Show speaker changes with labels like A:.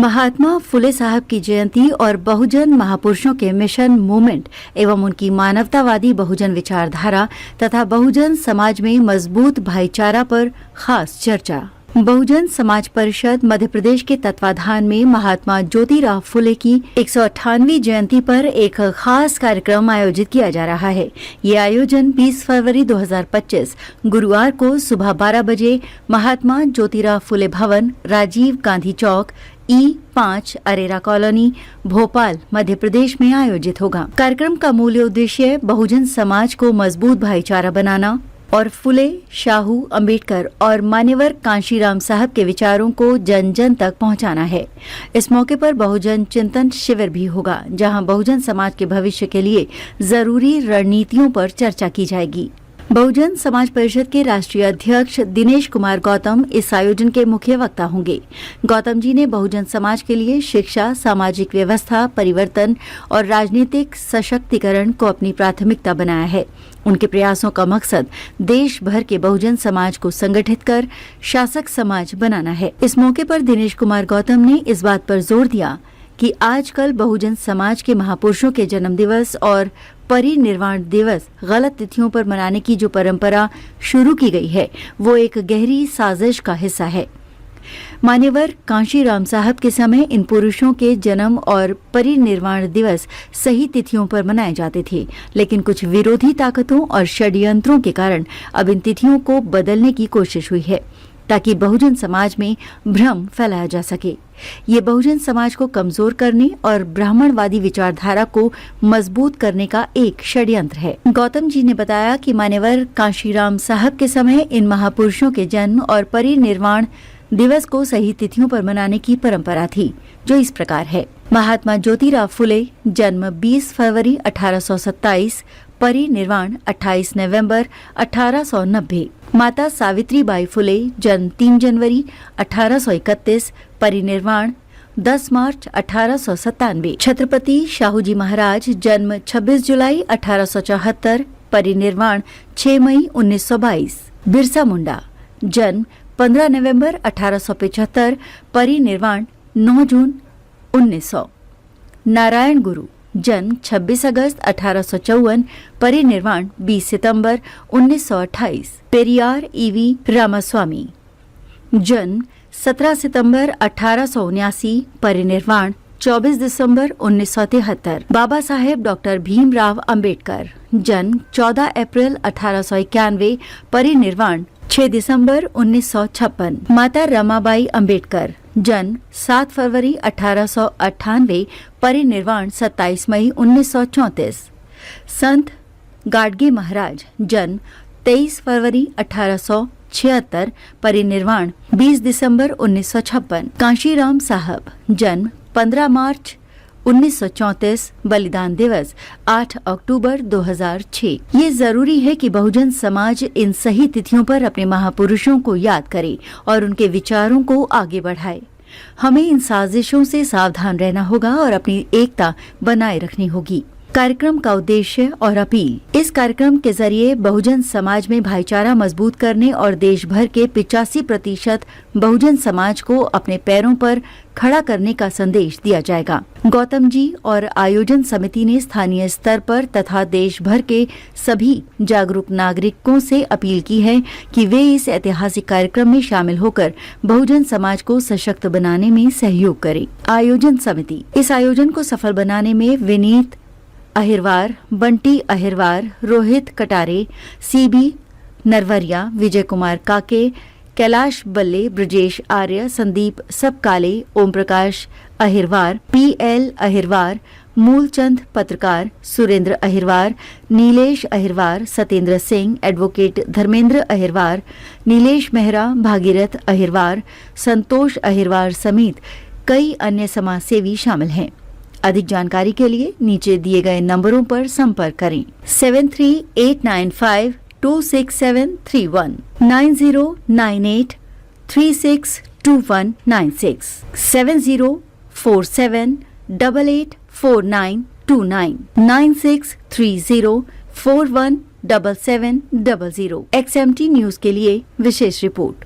A: महात्मा फुले साहब की जयंती और बहुजन महापुरुषों के मिशन मूवमेंट एवं उनकी मानवतावादी बहुजन विचारधारा तथा बहुजन समाज में मजबूत भाईचारा पर खास चर्चा। बहुजन समाज परिषद मध्य प्रदेश के तत्वाधान में महात्मा ज्योतिराव फुले की 198वीं जयंती पर एक खास कार्यक्रम आयोजित किया जा रहा है। ये आयोजन 20 फरवरी 2025 गुरुवार को सुबह 12 बजे महात्मा ज्योतिराव फुले भवन, राजीव गांधी चौक, E5 अरेरा कॉलोनी, भोपाल, मध्य प्रदेश में आयोजित होगा। कार्यक्रम का मूल उद्देश्य बहुजन समाज को मजबूत भाईचारा बनाना और फुले, शाहू, अंबेडकर और मान्यवर कांशीराम साहब के विचारों को जन जन तक पहुंचाना है। इस मौके पर बहुजन चिंतन शिविर भी होगा, जहां बहुजन समाज के भविष्य के लिए जरूरी रणनीतियों पर चर्चा की जाएगी। बहुजन समाज परिषद के राष्ट्रीय अध्यक्ष दिनेश कुमार गौतम इस आयोजन के मुख्य वक्ता होंगे। गौतम जी ने बहुजन समाज के लिए शिक्षा, सामाजिक व्यवस्था परिवर्तन और राजनीतिक सशक्तिकरण को अपनी प्राथमिकता बनाया है। उनके प्रयासों का मकसद देश भर के बहुजन समाज को संगठित कर शासक समाज बनाना है। इस मौके पर दिनेश कुमार गौतम ने इस बात पर जोर दिया कि आजकल बहुजन समाज के महापुरुषों के जन्म दिवस और परिनिर्वाण दिवस गलत तिथियों पर मनाने की जो परंपरा शुरू की गई है, वो एक गहरी साजिश का हिस्सा है। मान्यवर कांशीराम साहब के समय इन पुरुषों के जन्म और परिनिर्वाण दिवस सही तिथियों पर मनाए जाते थे, लेकिन कुछ विरोधी ताकतों और षड्यंत्रों के कारण अब इन तिथियों को बदलने की कोशिश हुई है, ताकि बहुजन समाज में भ्रम फैलाया जा सके। ये बहुजन समाज को कमजोर करने और ब्राह्मणवादी विचारधारा को मजबूत करने का एक षड्यंत्र है। गौतम जी ने बताया कि मान्यवर कांशीराम साहब के समय इन महापुरुषों के जन्म और परिनिर्वाण दिवस को सही तिथियों पर मनाने की परंपरा थी, जो इस प्रकार है। महात्मा ज्योतिराव फुले जन्म 20 फरवरी 1827, परिनिर्वाण 28 नवंबर 1890। माता सावित्रीबाई फुले जन्म 3 जनवरी 1831, परिनिर्वाण 10 मार्च 1897। छत्रपति शाहूजी महाराज जन्म 26 जुलाई 1874, परिनिर्वाण 6 मई 1922। बिरसा मुंडा जन्म 15 नवंबर 1875, परिनिर्वाण 9 जून 1900। नारायण गुरु जन्म 26 अगस्त 1854, परिनिर्वाण 20 सितंबर 1928। पेरियार ईवी रामास्वामी जन्म 17 सितंबर 1879, परिनिर्वाण 24 दिसंबर 1973। बाबा साहेब डॉक्टर भीमराव अंबेडकर जन्म 14 अप्रैल 1891, परिनिर्वाण 6 दिसंबर 1956। माता रमाबाई अंबेडकर जन्म 7 फरवरी 1898, परिनिर्वाण 27 मई 1934। संत गाडगे महाराज जन्म 23 फरवरी 1876, परिनिर्वाण 20 दिसंबर 1956। कांशीराम साहब जन्म 15 मार्च 1934, बलिदान दिवस 8 अक्टूबर 2006। ये जरूरी है कि बहुजन समाज इन सही तिथियों पर अपने महापुरुषों को याद करे और उनके विचारों को आगे बढ़ाए। हमें इन साजिशों से सावधान रहना होगा और अपनी एकता बनाए रखनी होगी। कार्यक्रम का उद्देश्य और अपील। इस कार्यक्रम के जरिए बहुजन समाज में भाईचारा मजबूत करने और देश भर के 85% बहुजन समाज को अपने पैरों पर खड़ा करने का संदेश दिया जाएगा। गौतम जी और आयोजन समिति ने स्थानीय स्तर पर तथा देश भर के सभी जागरूक नागरिकों से अपील की है कि वे इस ऐतिहासिक कार्यक्रम में शामिल होकर बहुजन समाज को सशक्त बनाने में सहयोग करें। आयोजन समिति। इस आयोजन को सफल बनाने में विनीत अहिरवार, बंटी अहिरवार, रोहित कटारे, सीबी नरवरिया, विजय कुमार काके, कैलाश बल्ले, ब्रजेश आर्य, संदीप सबकाले, ओम प्रकाश अहिरवार, PL अहिरवार, मूलचंद पत्रकार, सुरेंद्र अहिरवार, नीलेश अहिरवार, सत्येंद्र सिंह, एडवोकेट धर्मेंद्र अहिरवार, नीलेश मेहरा, भागीरथ अहिरवार, संतोष अहिरवार समेत कई अन्य समाजसेवी शामिल हैं। अधिक जानकारी के लिए नीचे दिए गए नंबरों पर संपर्क करें। 7389526731, 9098362196, 7047884929, 9630417700। XMT न्यूज के लिए विशेष रिपोर्ट।